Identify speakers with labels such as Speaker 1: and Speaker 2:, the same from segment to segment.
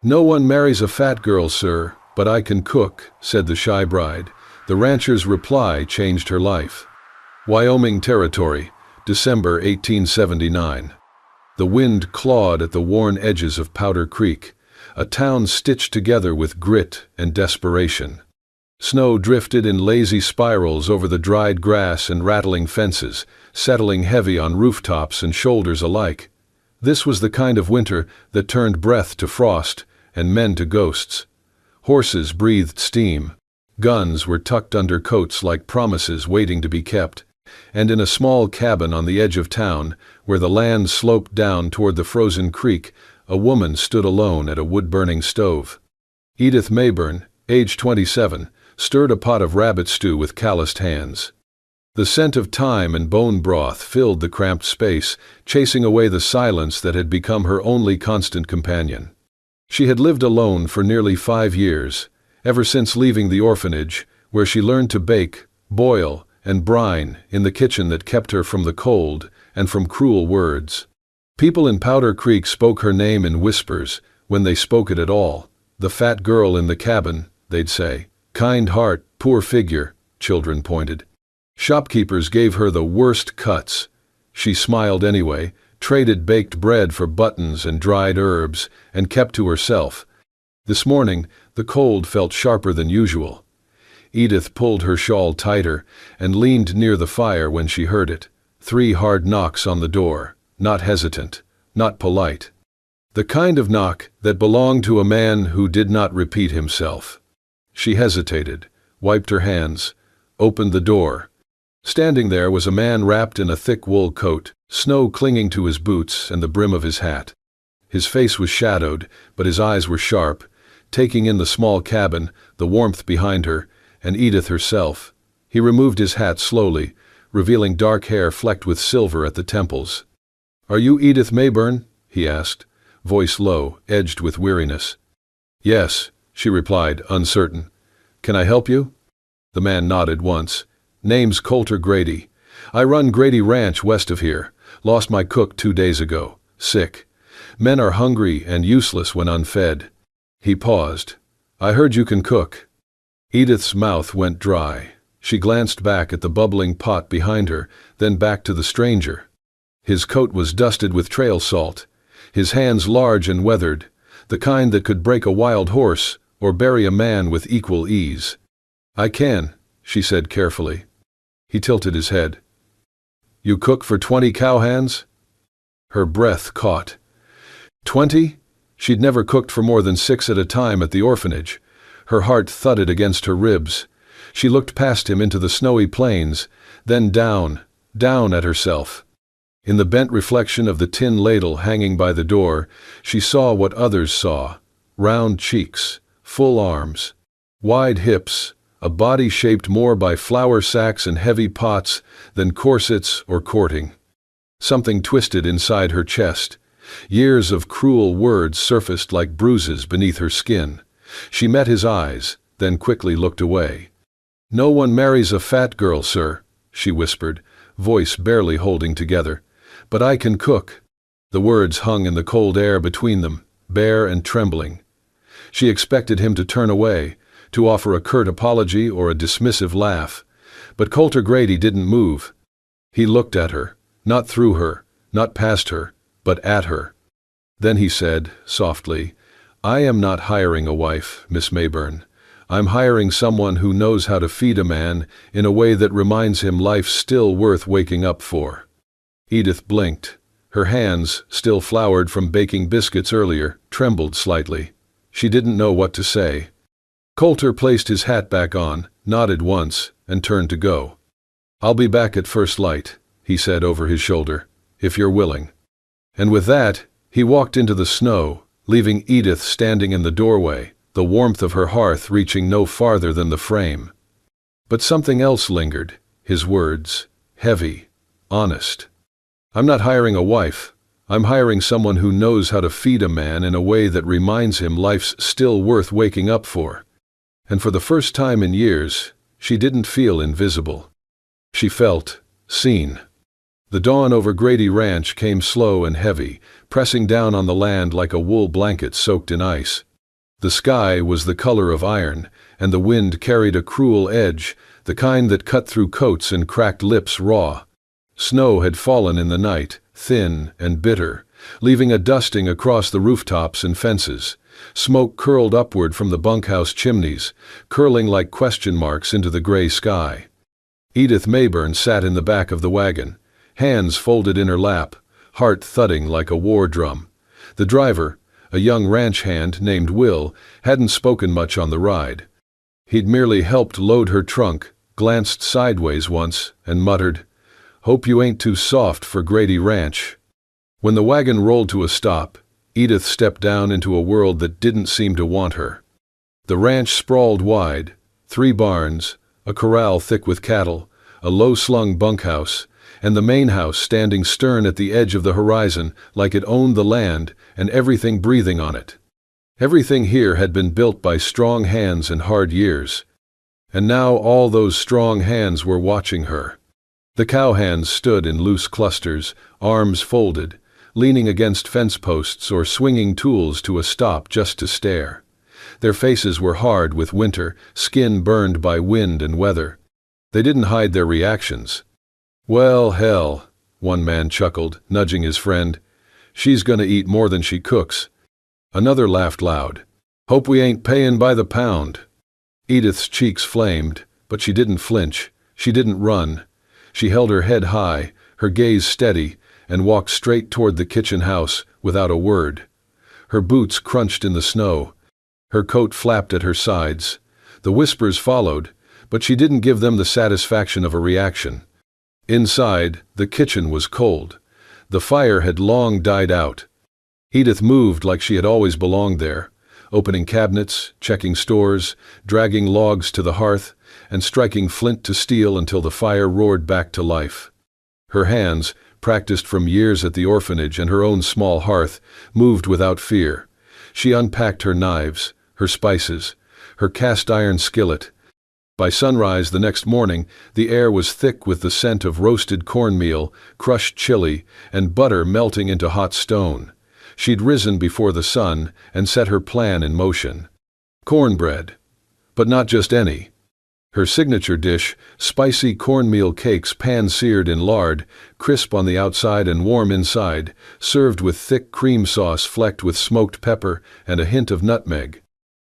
Speaker 1: "No one marries a fat girl, sir, but I can cook," said the shy bride. The rancher's reply changed her life. Wyoming Territory, December 1879. The wind clawed at the worn edges of Powder Creek, a town stitched together with grit and desperation. Snow drifted in lazy spirals over the dried grass and rattling fences, settling heavy on rooftops and shoulders alike. This was the kind of winter that turned breath to frost and men to ghosts. Horses breathed steam. Guns were tucked under coats like promises waiting to be kept. And in a small cabin on the edge of town, where the land sloped down toward the frozen creek, a woman stood alone at a wood-burning stove. Edith Mayburn, age 27, stirred a pot of rabbit stew with calloused hands. The scent of thyme and bone broth filled the cramped space, chasing away the silence that had become her only constant companion. She had lived alone for nearly 5 years, ever since leaving the orphanage, where she learned to bake, boil, and brine in the kitchen that kept her from the cold and from cruel words. People in Powder Creek spoke her name in whispers, when they spoke it at all. "The fat girl in the cabin," they'd say. "Kind heart, poor figure," children pointed. Shopkeepers gave her the worst cuts. She smiled anyway, traded baked bread for buttons and dried herbs, and kept to herself. This morning, the cold felt sharper than usual. Edith pulled her shawl tighter and leaned near the fire when she heard it. 3 hard knocks on the door, not hesitant, not polite. The kind of knock that belonged to a man who did not repeat himself. She hesitated, wiped her hands, opened the door. Standing there was a man wrapped in a thick wool coat, snow clinging to his boots and the brim of his hat. His face was shadowed, but his eyes were sharp, taking in the small cabin, the warmth behind her, and Edith herself. He removed his hat slowly, revealing dark hair flecked with silver at the temples. "Are you Edith Mayburn?" he asked, voice low, edged with weariness. "Yes," she replied, uncertain. "Can I help you?" The man nodded once. "Name's Coulter Grady. I run Grady Ranch west of here. Lost my cook 2 days ago. Sick. Men are hungry and useless when unfed." He paused. "I heard you can cook." Edith's mouth went dry. She glanced back at the bubbling pot behind her, then back to the stranger. His coat was dusted with trail salt, his hands large and weathered, the kind that could break a wild horse or bury a man with equal ease. "I can," she said carefully. He tilted his head. "You cook for 20 cowhands?" Her breath caught. 20? She'd never cooked for more than 6 at a time at the orphanage. Her heart thudded against her ribs. She looked past him into the snowy plains, then down at herself. In the bent reflection of the tin ladle hanging by the door, she saw what others saw: round cheeks, full arms, wide hips, a body shaped more by flour sacks and heavy pots than corsets or courting. Something twisted inside her chest. Years of cruel words surfaced like bruises beneath her skin. She met his eyes, then quickly looked away. "No one marries a fat girl, sir," she whispered, voice barely holding together. "But I can cook." The words hung in the cold air between them, bare and trembling. She expected him to turn away, to offer a curt apology or a dismissive laugh. But Coulter Grady didn't move. He looked at her, not through her, not past her, but at her. Then he said, softly, "I am not hiring a wife, Miss Mayburn. I'm hiring someone who knows how to feed a man in a way that reminds him life's still worth waking up for." Edith blinked. Her hands, still floured from baking biscuits earlier, trembled slightly. She didn't know what to say. Coulter placed his hat back on, nodded once, and turned to go. "I'll be back at first light," he said over his shoulder, "if you're willing." And with that, he walked into the snow, leaving Edith standing in the doorway, the warmth of her hearth reaching no farther than the frame. But something else lingered, his words, heavy, honest. "I'm not hiring a wife. I'm hiring someone who knows how to feed a man in a way that reminds him life's still worth waking up for." And for the first time in years, she didn't feel invisible. She felt seen. The dawn over Grady Ranch came slow and heavy, pressing down on the land like a wool blanket soaked in ice. The sky was the color of iron, and the wind carried a cruel edge, the kind that cut through coats and cracked lips raw. Snow had fallen in the night, thin and bitter, leaving a dusting across the rooftops and fences. Smoke curled upward from the bunkhouse chimneys, curling like question marks into the gray sky. Edith Mayburn sat in the back of the wagon, hands folded in her lap, heart thudding like a war drum. The driver, a young ranch hand named Will, hadn't spoken much on the ride. He'd merely helped load her trunk, glanced sideways once, and muttered, "Hope you ain't too soft for Grady Ranch." When the wagon rolled to a stop, Edith stepped down into a world that didn't seem to want her. The ranch sprawled wide, 3 barns, a corral thick with cattle, a low-slung bunkhouse, and the main house standing stern at the edge of the horizon like it owned the land and everything breathing on it. Everything here had been built by strong hands and hard years. And now all those strong hands were watching her. The cowhands stood in loose clusters, arms folded, leaning against fence posts or swinging tools to a stop just to stare. Their faces were hard with winter, skin burned by wind and weather. They didn't hide their reactions. "Well, hell," one man chuckled, nudging his friend. "She's gonna eat more than she cooks." Another laughed loud. "Hope we ain't paying by the pound." Edith's cheeks flamed, but she didn't flinch. She didn't run. She held her head high, her gaze steady, and walked straight toward the kitchen house without a word. Her boots crunched in the snow. Her coat flapped at her sides. The whispers followed, but she didn't give them the satisfaction of a reaction. Inside, the kitchen was cold. The fire had long died out. Edith moved like she had always belonged there, opening cabinets, checking stores, dragging logs to the hearth, and striking flint to steel until the fire roared back to life. Her hands, practiced from years at the orphanage and her own small hearth, moved without fear. She unpacked her knives, her spices, her cast-iron skillet. By sunrise the next morning, the air was thick with the scent of roasted cornmeal, crushed chili, and butter melting into hot stone. She'd risen before the sun and set her plan in motion. Cornbread. But not just any. Her signature dish, spicy cornmeal cakes pan-seared in lard, crisp on the outside and warm inside, served with thick cream sauce flecked with smoked pepper and a hint of nutmeg.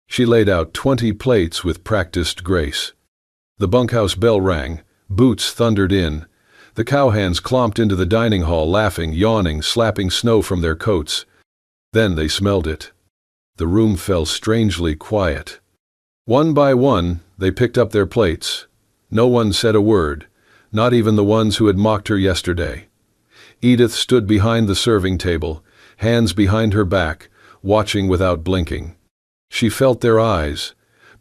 Speaker 1: She laid out 20 plates with practiced grace. The bunkhouse bell rang, boots thundered in. The cowhands clomped into the dining hall laughing, yawning, slapping snow from their coats. Then they smelled it. The room fell strangely quiet. One by one, they picked up their plates. No one said a word, not even the ones who had mocked her yesterday. Edith stood behind the serving table, hands behind her back, watching without blinking. She felt their eyes,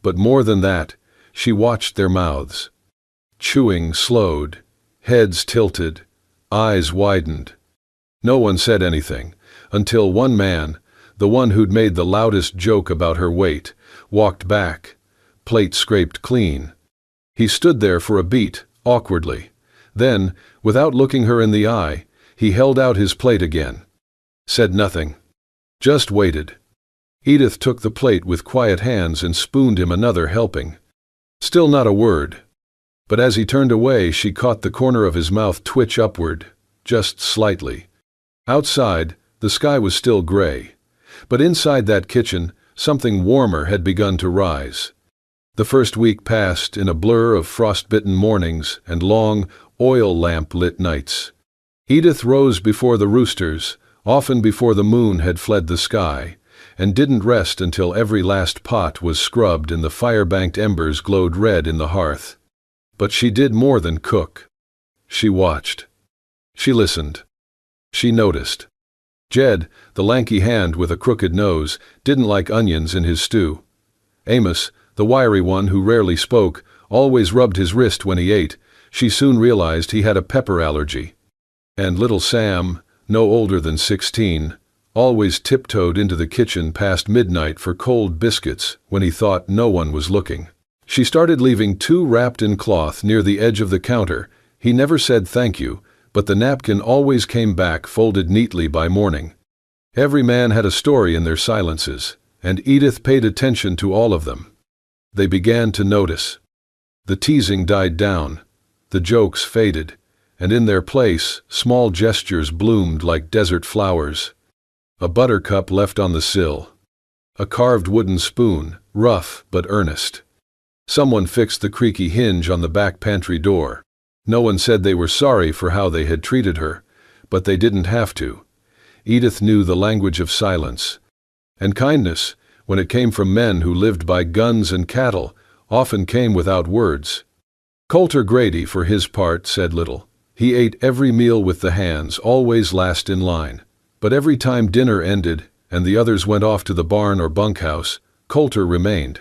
Speaker 1: but more than that, she watched their mouths. Chewing slowed, heads tilted, eyes widened. No one said anything, until one man, the one who'd made the loudest joke about her weight, walked back, plate scraped clean. He stood there for a beat, awkwardly. Then, without looking her in the eye, he held out his plate again. Said nothing. Just waited. Edith took the plate with quiet hands and spooned him another helping. Still not a word. But as he turned away, she caught the corner of his mouth twitch upward, just slightly. Outside, the sky was still gray. But inside that kitchen, something warmer had begun to rise. The first week passed in a blur of frost-bitten mornings and long, oil-lamp-lit nights. Edith rose before the roosters, often before the moon had fled the sky, and didn't rest until every last pot was scrubbed and the fire-banked embers glowed red in the hearth. But she did more than cook. She watched. She listened. She noticed. Jed, the lanky hand with a crooked nose, didn't like onions in his stew. Amos, the wiry one who rarely spoke, always rubbed his wrist when he ate. She soon realized he had a pepper allergy. And little Sam, no older than 16, always tiptoed into the kitchen past midnight for cold biscuits when he thought no one was looking. She started leaving 2 wrapped in cloth near the edge of the counter. He never said thank you, but the napkin always came back folded neatly by morning. Every man had a story in their silences. and Edith paid attention to all of them. They began to notice. The teasing died down, the jokes faded, and in their place, small gestures bloomed like desert flowers. A buttercup left on the sill. A carved wooden spoon, rough but earnest. Someone fixed the creaky hinge on the back pantry door. No one said they were sorry for how they had treated her, but they didn't have to. Edith knew the language of silence. And kindness, when it came from men who lived by guns and cattle, often came without words. Coulter Grady, for his part, said little. He ate every meal with the hands, always last in line. But every time dinner ended, and the others went off to the barn or bunkhouse, Coulter remained.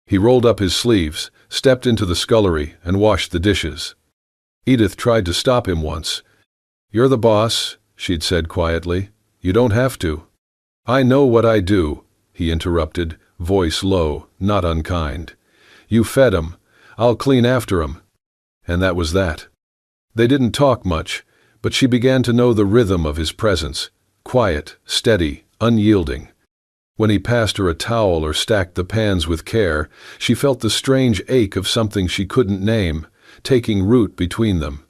Speaker 1: He rolled up his sleeves, stepped into the scullery, and washed the dishes. Edith tried to stop him once. "You're the boss," she'd said quietly. "You don't have to." "I know what I do," he interrupted, voice low, not unkind. "You fed 'em. I'll clean after 'em." And that was that. They didn't talk much, but she began to know the rhythm of his presence, quiet, steady, unyielding. When he passed her a towel or stacked the pans with care, she felt the strange ache of something she couldn't name, taking root between them.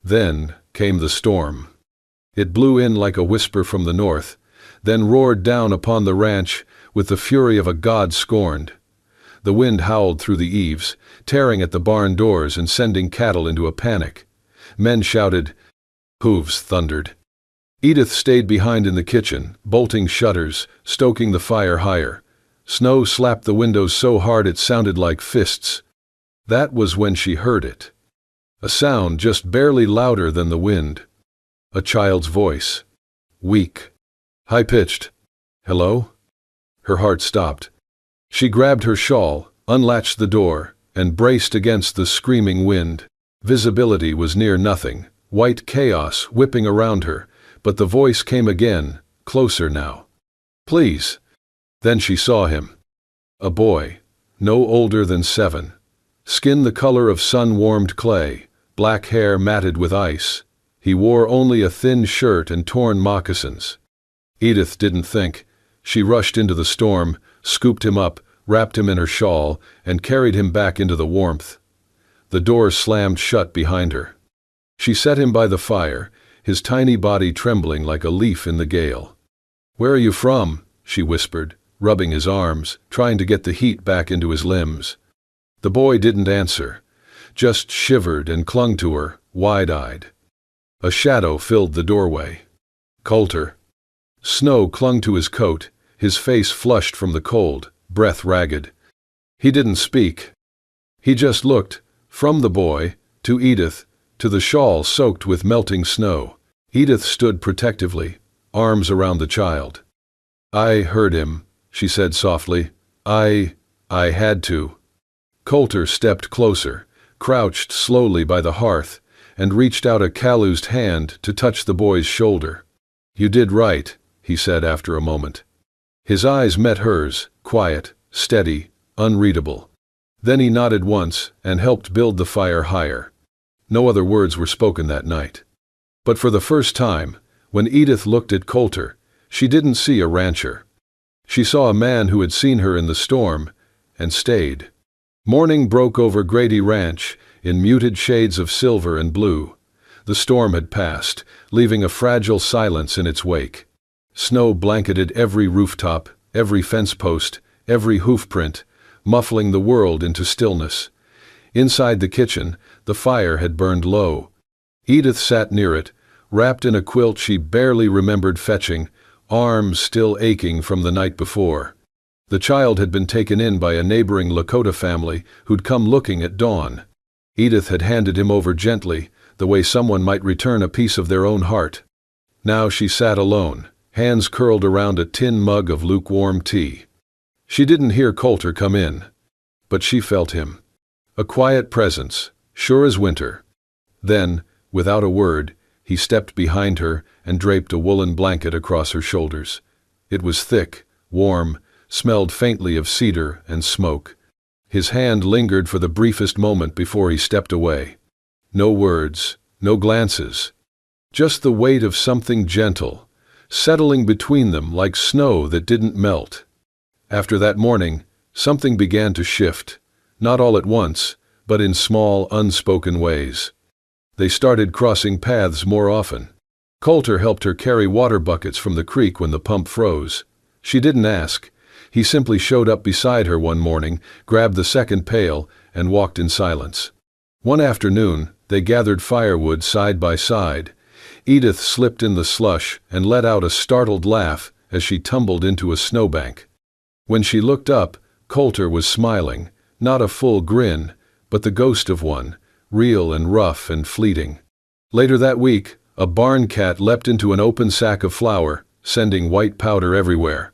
Speaker 1: Then came the storm. It blew in like a whisper from the north, then roared down upon the ranch with the fury of a god scorned. The wind howled through the eaves, tearing at the barn doors and sending cattle into a panic. Men shouted. Hooves thundered. Edith stayed behind in the kitchen, bolting shutters, stoking the fire higher. Snow slapped the windows so hard it sounded like fists. That was when she heard it. A sound just barely louder than the wind. A child's voice. Weak. High-pitched. "Hello?" Her heart stopped. She grabbed her shawl, unlatched the door, and braced against the screaming wind. Visibility was near nothing, white chaos whipping around her, but the voice came again, closer now. "Please." Then she saw him. A boy, no older than 7. Skin the color of sun-warmed clay, black hair matted with ice. He wore only a thin shirt and torn moccasins. Edith didn't think. She rushed into the storm, scooped him up, wrapped him in her shawl, and carried him back into the warmth. The door slammed shut behind her. She set him by the fire, his tiny body trembling like a leaf in the gale. "Where are you from?" she whispered, rubbing his arms, trying to get the heat back into his limbs. The boy didn't answer, just shivered and clung to her, wide-eyed. A shadow filled the doorway. Coulter. Snow clung to his coat, his face flushed from the cold, breath ragged. He didn't speak. He just looked, from the boy, to Edith, to the shawl soaked with melting snow. Edith stood protectively, arms around the child. "I heard him," she said softly. I had to." Coulter stepped closer, crouched slowly by the hearth, and reached out a calloused hand to touch the boy's shoulder. "You did right," he said after a moment. His eyes met hers, quiet, steady, unreadable. Then he nodded once and helped build the fire higher. No other words were spoken that night. But for the first time, when Edith looked at Coulter, she didn't see a rancher. She saw a man who had seen her in the storm, and stayed. Morning broke over Grady Ranch in muted shades of silver and blue. The storm had passed, leaving a fragile silence in its wake. Snow blanketed every rooftop, every fence post, every hoofprint, muffling the world into stillness. Inside the kitchen, the fire had burned low. Edith sat near it, wrapped in a quilt she barely remembered fetching, arms still aching from the night before. The child had been taken in by a neighboring Lakota family who'd come looking at dawn. Edith had handed him over gently, the way someone might return a piece of their own heart. Now she sat alone, hands curled around a tin mug of lukewarm tea. She didn't hear Coulter come in, but she felt him. A quiet presence, sure as winter. Then, without a word, he stepped behind her and draped a woolen blanket across her shoulders. It was thick, warm, smelled faintly of cedar and smoke. His hand lingered for the briefest moment before he stepped away. No words, no glances. Just the weight of something gentle, settling between them like snow that didn't melt. After that morning, something began to shift, not all at once, but in small, unspoken ways. They started crossing paths more often. Coulter helped her carry water buckets from the creek when the pump froze. She didn't ask. He simply showed up beside her one morning, grabbed the second pail, and walked in silence. One afternoon, they gathered firewood side by side. Edith slipped in the slush and let out a startled laugh as she tumbled into a snowbank. When she looked up, Coulter was smiling, not a full grin, but the ghost of one, real and rough and fleeting. Later that week, a barn cat leapt into an open sack of flour, sending white powder everywhere.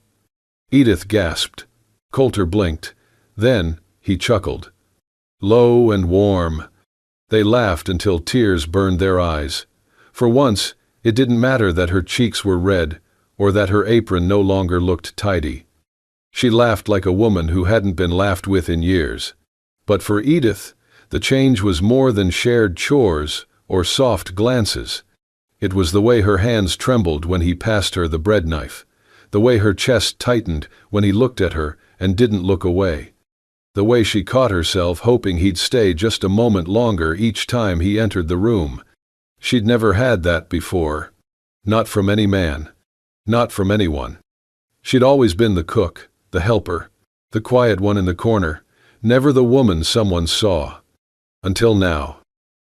Speaker 1: Edith gasped. Coulter blinked. Then, he chuckled. Low and warm. They laughed until tears burned their eyes. For once, it didn't matter that her cheeks were red, or that her apron no longer looked tidy. She laughed like a woman who hadn't been laughed with in years. But for Edith, the change was more than shared chores or soft glances. It was the way her hands trembled when he passed her the bread knife, the way her chest tightened when he looked at her and didn't look away, the way she caught herself hoping he'd stay just a moment longer each time he entered the room. She'd never had that before. Not from any man. Not from anyone. She'd always been the cook, the helper, the quiet one in the corner, never the woman someone saw. Until now.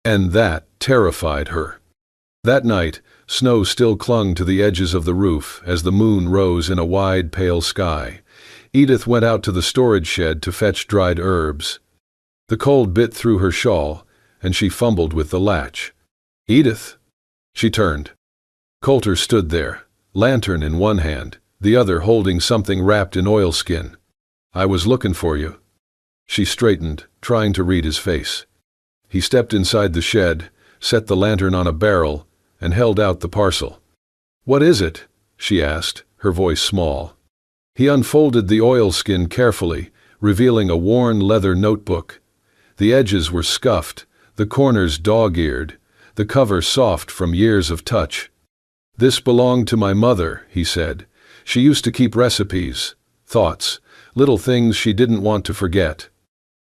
Speaker 1: And that terrified her. That night, snow still clung to the edges of the roof as the moon rose in a wide, pale sky. Edith went out to the storage shed to fetch dried herbs. The cold bit through her shawl, and she fumbled with the latch. Edith! She turned. Coulter stood there, lantern in one hand, the other holding something wrapped in oilskin. I was looking for you. She straightened, trying to read his face. He stepped inside the shed, set the lantern on a barrel, and held out the parcel. What is it? She asked, her voice small. He unfolded the oilskin carefully, revealing a worn leather notebook. The edges were scuffed, the corners dog-eared, the cover soft from years of touch. This belonged to my mother, he said. She used to keep recipes, thoughts, little things she didn't want to forget.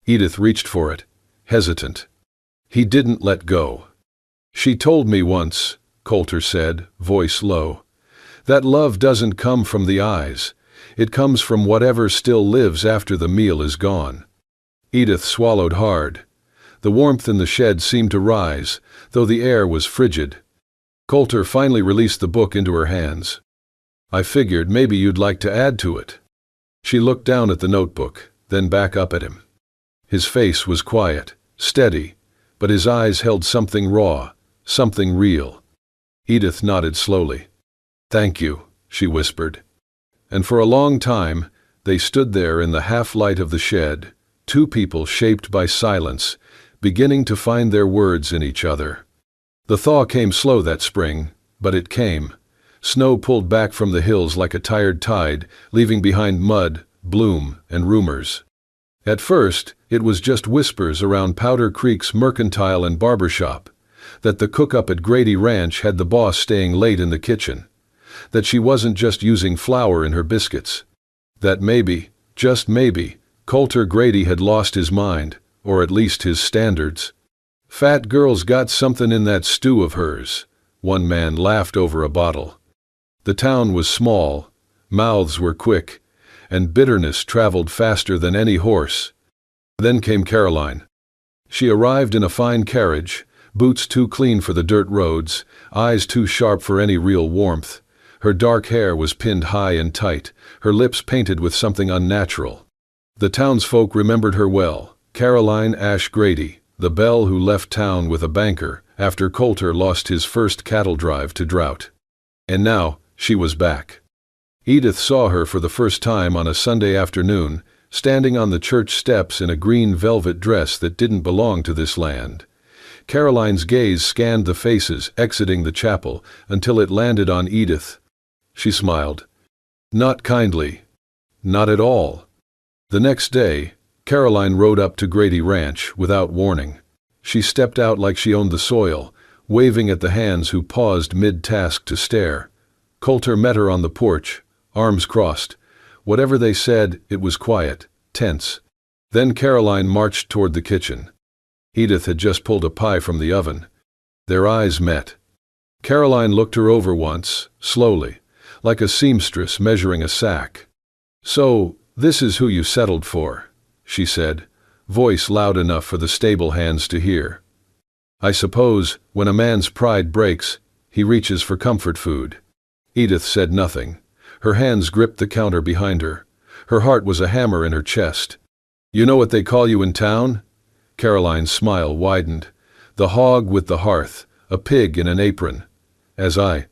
Speaker 1: Edith reached for it, hesitant. He didn't let go. She told me once, Coulter said, voice low, that love doesn't come from the eyes. It comes from whatever still lives after the meal is gone. Edith swallowed hard. The warmth in the shed seemed to rise, though the air was frigid. Coulter finally released the book into her hands. I figured maybe you'd like to add to it. She looked down at the notebook, then back up at him. His face was quiet, steady, but his eyes held something raw, something real. Edith nodded slowly. Thank you, she whispered. And for a long time, they stood there in the half-light of the shed, two people shaped by silence, beginning to find their words in each other. The thaw came slow that spring, but it came. Snow pulled back from the hills like a tired tide, leaving behind mud, bloom, and rumors. At first, it was just whispers around Powder Creek's mercantile and barber shop, that the cook-up at Grady Ranch had the boss staying late in the kitchen, that she wasn't just using flour in her biscuits, that maybe, just maybe, Coulter Grady had lost his mind, or at least his standards. Fat girl's got something in that stew of hers, one man laughed over a bottle. The town was small, mouths were quick, and bitterness traveled faster than any horse. Then came Caroline. She arrived in a fine carriage, boots too clean for the dirt roads, eyes too sharp for any real warmth. Her dark hair was pinned high and tight, her lips painted with something unnatural. The townsfolk remembered her well, Caroline Ash Grady, the belle who left town with a banker after Coulter lost his first cattle drive to drought. And now, she was back. Edith saw her for the first time on a Sunday afternoon, standing on the church steps in a green velvet dress that didn't belong to this land. Caroline's gaze scanned the faces exiting the chapel until it landed on Edith. She smiled. Not kindly. Not at all. The next day, Caroline rode up to Grady Ranch without warning. She stepped out like she owned the soil, waving at the hands who paused mid-task to stare. Coulter met her on the porch, arms crossed. Whatever they said, it was quiet, tense. Then Caroline marched toward the kitchen. Edith had just pulled a pie from the oven. Their eyes met. Caroline looked her over once, slowly, like a seamstress measuring a sack. "So, this is who you settled for," she said, voice loud enough for the stable hands to hear. "I suppose, when a man's pride breaks, he reaches for comfort food." Edith said nothing. Her hands gripped the counter behind her. Her heart was a hammer in her chest. "You know what they call you in town?" Caroline's smile widened. "The hog with the hearth, a pig in an apron." "As I."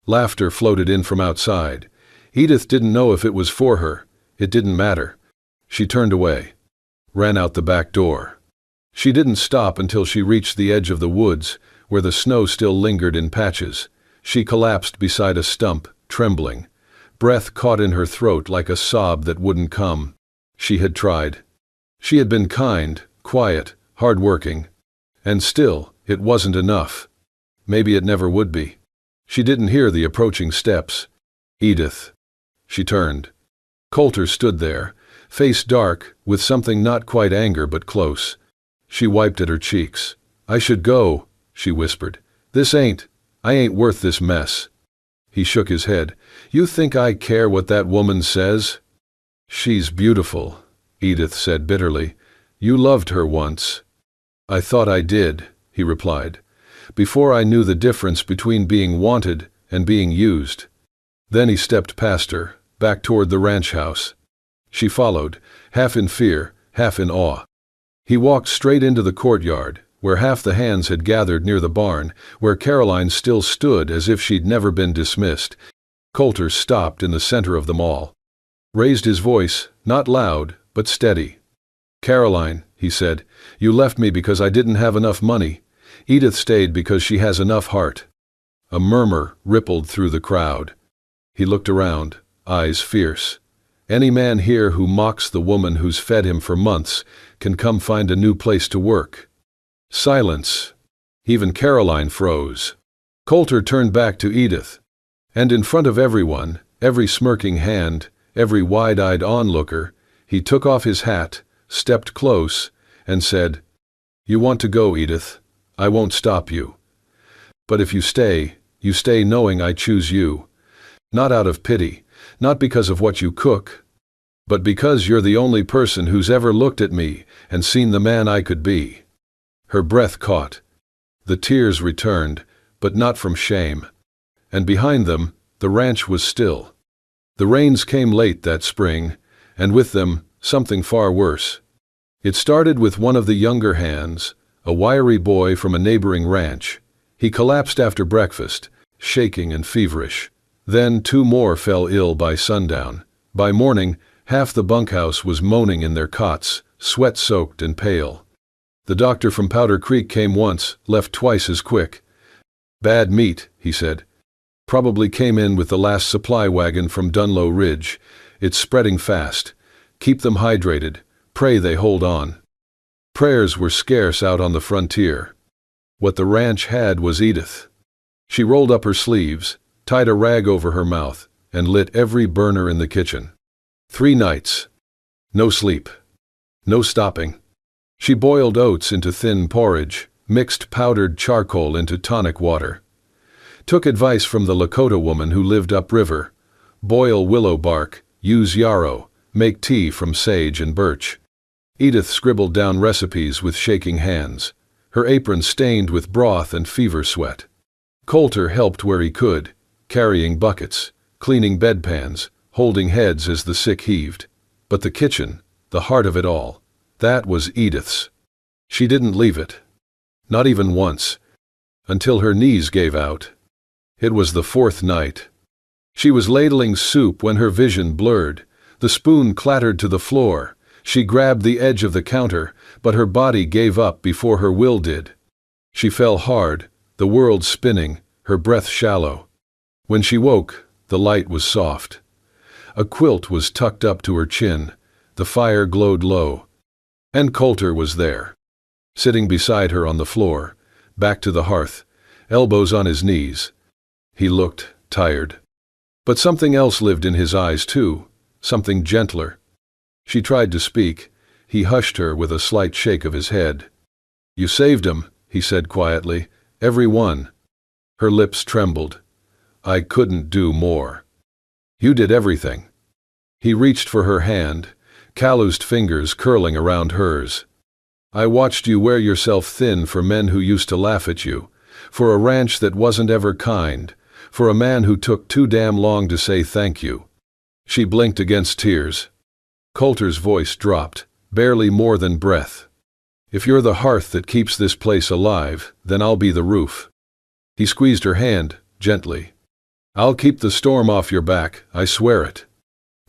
Speaker 1: Laughter floated in from outside. Edith didn't know if it was for her. It didn't matter. She turned away, ran out the back door. She didn't stop until she reached the edge of the woods, where the snow still lingered in patches. She collapsed beside a stump, trembling. Breath caught in her throat like a sob that wouldn't come. She had tried. She had been kind, quiet, hard-working. And still, it wasn't enough. Maybe it never would be. She didn't hear the approaching steps. "Edith." She turned. Coulter stood there, face dark, with something not quite anger but close. She wiped at her cheeks. "I should go," she whispered. I ain't worth this mess." He shook his head. "You think I care what that woman says?" "She's beautiful," Edith said bitterly. "You loved her once." "I thought I did," he replied, "before I knew the difference between being wanted and being used." Then he stepped past her, back toward the ranch house. She followed, half in fear, half in awe. He walked straight into the courtyard, where half the hands had gathered near the barn, where Caroline still stood as if she'd never been dismissed. Coulter stopped in the center of them all. Raised his voice, not loud, but steady. "Caroline," he said, "you left me because I didn't have enough money. Edith stayed because she has enough heart." A murmur rippled through the crowd. He looked around, eyes fierce. "Any man here who mocks the woman who's fed him for months can come find a new place to work." Silence. Even Caroline froze. Coulter turned back to Edith. And in front of everyone, every smirking hand, every wide-eyed onlooker, he took off his hat, stepped close, and said, "You want to go, Edith. I won't stop you. But if you stay knowing I choose you. Not out of pity, not because of what you cook, but because you're the only person who's ever looked at me and seen the man I could be." Her breath caught. The tears returned, but not from shame. And behind them, the ranch was still. The rains came late that spring, and with them, something far worse. It started with one of the younger hands, a wiry boy from a neighboring ranch. He collapsed after breakfast, shaking and feverish. Then 2 more fell ill by sundown. By morning, half the bunkhouse was moaning in their cots, sweat-soaked and pale. The doctor from Powder Creek came once, left twice as quick. "Bad meat," he said. "Probably came in with the last supply wagon from Dunlow Ridge. It's spreading fast. Keep them hydrated. Pray they hold on." Prayers were scarce out on the frontier. What the ranch had was Edith. She rolled up her sleeves, tied a rag over her mouth, and lit every burner in the kitchen. 3 nights. No sleep. No stopping. She boiled oats into thin porridge, mixed powdered charcoal into tonic water. Took advice from the Lakota woman who lived upriver. Boil willow bark, use yarrow, make tea from sage and birch. Edith scribbled down recipes with shaking hands, her apron stained with broth and fever sweat. Coulter helped where he could, carrying buckets, cleaning bedpans, holding heads as the sick heaved. But the kitchen, the heart of it all, that was Edith's. She didn't leave it. Not even once. Until her knees gave out. It was the 4th night. She was ladling soup when her vision blurred. The spoon clattered to the floor. She grabbed the edge of the counter, but her body gave up before her will did. She fell hard, the world spinning, her breath shallow. When she woke, the light was soft. A quilt was tucked up to her chin. The fire glowed low. And Coulter was there, sitting beside her on the floor, back to the hearth, elbows on his knees. He looked tired. But something else lived in his eyes too, something gentler. She tried to speak. He hushed her with a slight shake of his head. "You saved him," he said quietly. "Every one." Her lips trembled. "I couldn't do more." "You did everything." He reached for her hand, calloused fingers curling around hers. "I watched you wear yourself thin for men who used to laugh at you, for a ranch that wasn't ever kind, for a man who took too damn long to say thank you." She blinked against tears. Coulter's voice dropped, barely more than breath. "If you're the hearth that keeps this place alive, then I'll be the roof." He squeezed her hand, gently. "I'll keep the storm off your back, I swear it."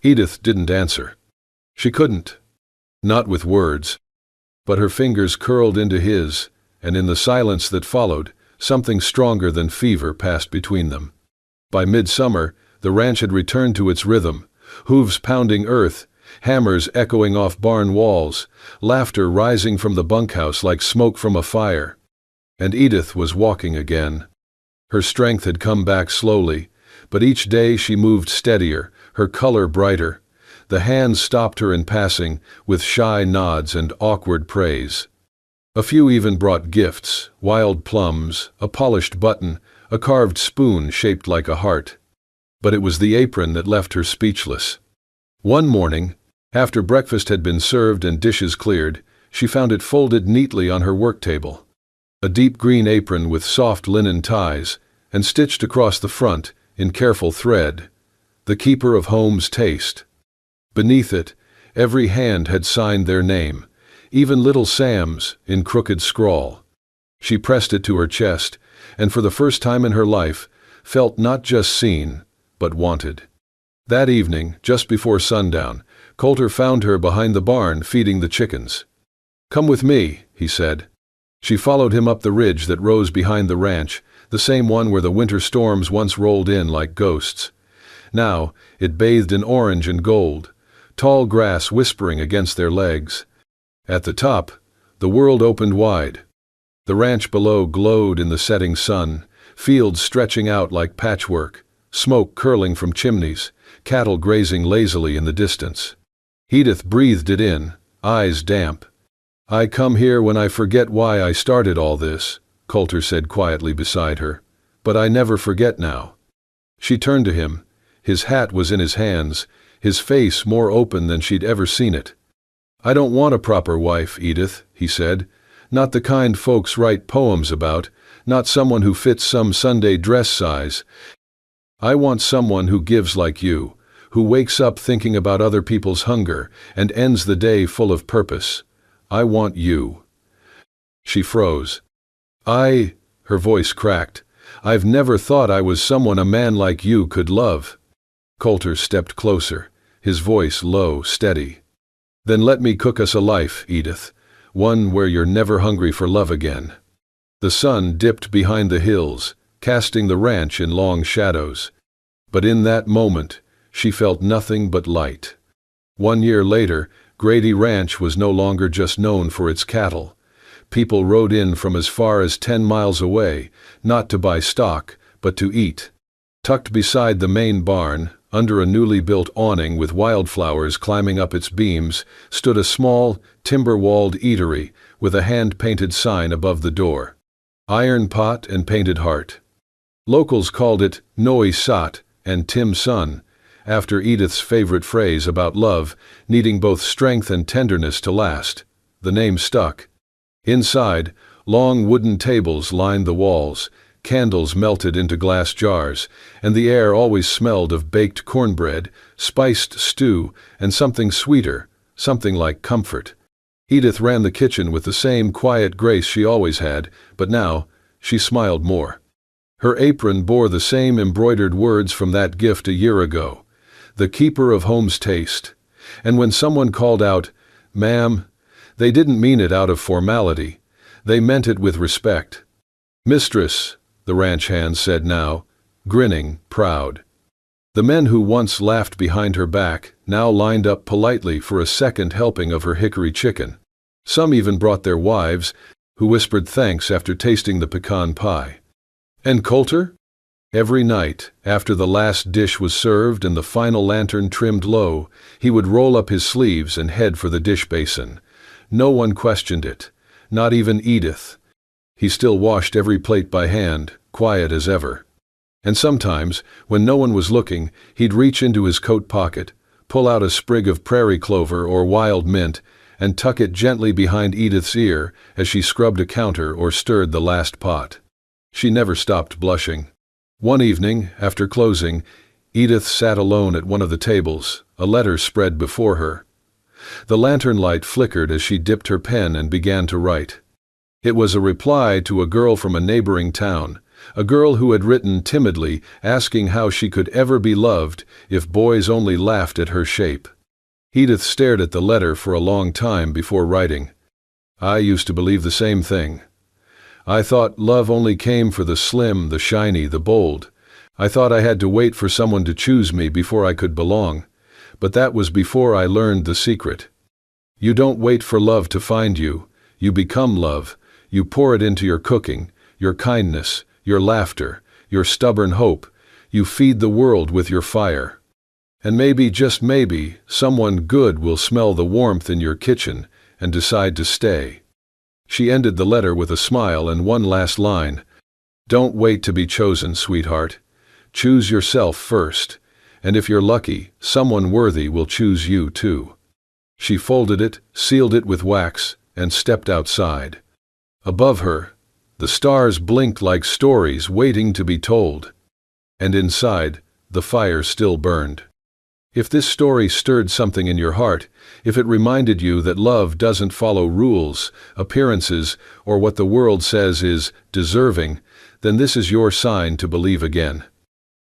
Speaker 1: Edith didn't answer. She couldn't. Not with words. But her fingers curled into his, and in the silence that followed, something stronger than fever passed between them. By midsummer, the ranch had returned to its rhythm, hooves pounding earth, hammers echoing off barn walls, laughter rising from the bunkhouse like smoke from a fire. And Edith was walking again. Her strength had come back slowly, but each day she moved steadier, her color brighter. The hands stopped her in passing, with shy nods and awkward praise. A few even brought gifts, wild plums, a polished button, a carved spoon shaped like a heart. But it was the apron that left her speechless. One morning, after breakfast had been served and dishes cleared, she found it folded neatly on her work table. A deep green apron with soft linen ties, and stitched across the front, in careful thread, "The Keeper of Home's Taste." Beneath it, every hand had signed their name, even little Sam's, in crooked scrawl. She pressed it to her chest, and for the first time in her life, felt not just seen, but wanted. That evening, just before sundown, Coulter found her behind the barn feeding the chickens. "Come with me," he said. She followed him up the ridge that rose behind the ranch, the same one where the winter storms once rolled in like ghosts. Now, it bathed in orange and gold, tall grass whispering against their legs. At the top, the world opened wide. The ranch below glowed in the setting sun, fields stretching out like patchwork, smoke curling from chimneys, cattle grazing lazily in the distance. Edith breathed it in, eyes damp. "I come here when I forget why I started all this," Coulter said quietly beside her. "But I never forget now." She turned to him. His hat was in his hands, his face more open than she'd ever seen it. "I don't want a proper wife, Edith," he said. "Not the kind folks write poems about, not someone who fits some Sunday dress size. I want someone who gives like you, who wakes up thinking about other people's hunger and ends the day full of purpose. I want you." She froze. Her voice cracked. "I've never thought I was someone a man like you could love." Coulter stepped closer, his voice low, steady. "Then let me cook us a life, Edith, one where you're never hungry for love again." The sun dipped behind the hills, casting the ranch in long shadows. But in that moment, she felt nothing but light. 1 year later, Grady Ranch was no longer just known for its cattle. People rode in from as far as 10 miles away, not to buy stock, but to eat. Tucked beside the main barn, under a newly built awning with wildflowers climbing up its beams, stood a small, timber-walled eatery with a hand-painted sign above the door. Iron pot and painted heart. Locals called it Noi Sat and Tim Sun, after Edith's favorite phrase about love needing both strength and tenderness to last. The name stuck. Inside, long wooden tables lined the walls, candles melted into glass jars, and the air always smelled of baked cornbread, spiced stew, and something sweeter, something like comfort. Edith ran the kitchen with the same quiet grace she always had, but now she smiled more. Her apron bore the same embroidered words from that gift a year ago, "The Keeper of Home's Taste." And when someone called out, "Ma'am," they didn't mean it out of formality. They meant it with respect. "Mistress," the ranch hand said now, grinning, proud. The men who once laughed behind her back now lined up politely for a second helping of her hickory chicken. Some even brought their wives, who whispered thanks after tasting the pecan pie. "And Coulter?" Every night, after the last dish was served and the final lantern trimmed low, he would roll up his sleeves and head for the dish basin. No one questioned it, not even Edith. He still washed every plate by hand, quiet as ever. And sometimes, when no one was looking, he'd reach into his coat pocket, pull out a sprig of prairie clover or wild mint, and tuck it gently behind Edith's ear as she scrubbed a counter or stirred the last pot. She never stopped blushing. One evening, after closing, Edith sat alone at one of the tables, a letter spread before her. The lantern light flickered as she dipped her pen and began to write. It was a reply to a girl from a neighboring town, a girl who had written timidly, asking how she could ever be loved if boys only laughed at her shape. Edith stared at the letter for a long time before writing. "I used to believe the same thing. I thought love only came for the slim, the shiny, the bold. I thought I had to wait for someone to choose me before I could belong. But that was before I learned the secret. You don't wait for love to find you. You become love. You pour it into your cooking, your kindness, your laughter, your stubborn hope. You feed the world with your fire. And maybe, just maybe, someone good will smell the warmth in your kitchen and decide to stay." She ended the letter with a smile and one last line. "Don't wait to be chosen, sweetheart. Choose yourself first, and if you're lucky, someone worthy will choose you too." She folded it, sealed it with wax, and stepped outside. Above her, the stars blinked like stories waiting to be told. And inside, the fire still burned. If this story stirred something in your heart, if it reminded you that love doesn't follow rules, appearances, or what the world says is deserving, then this is your sign to believe again.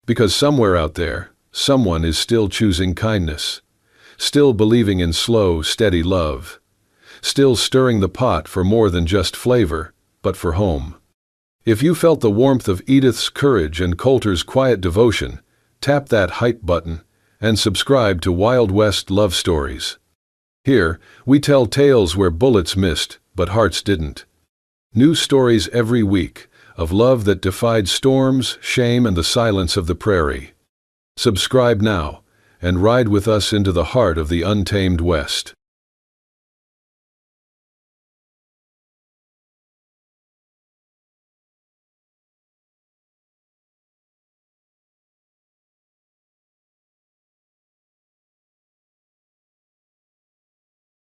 Speaker 1: Because somewhere out there, someone is still choosing kindness, still believing in slow, steady love, still stirring the pot for more than just flavor, but for home. If you felt the warmth of Edith's courage and Coulter's quiet devotion, tap that hype button and subscribe to Wild West Love Stories. Here, we tell tales where bullets missed, but hearts didn't. New stories every week, of love that defied storms, shame, and the silence of the prairie. Subscribe now, and ride with us into the heart of the untamed West.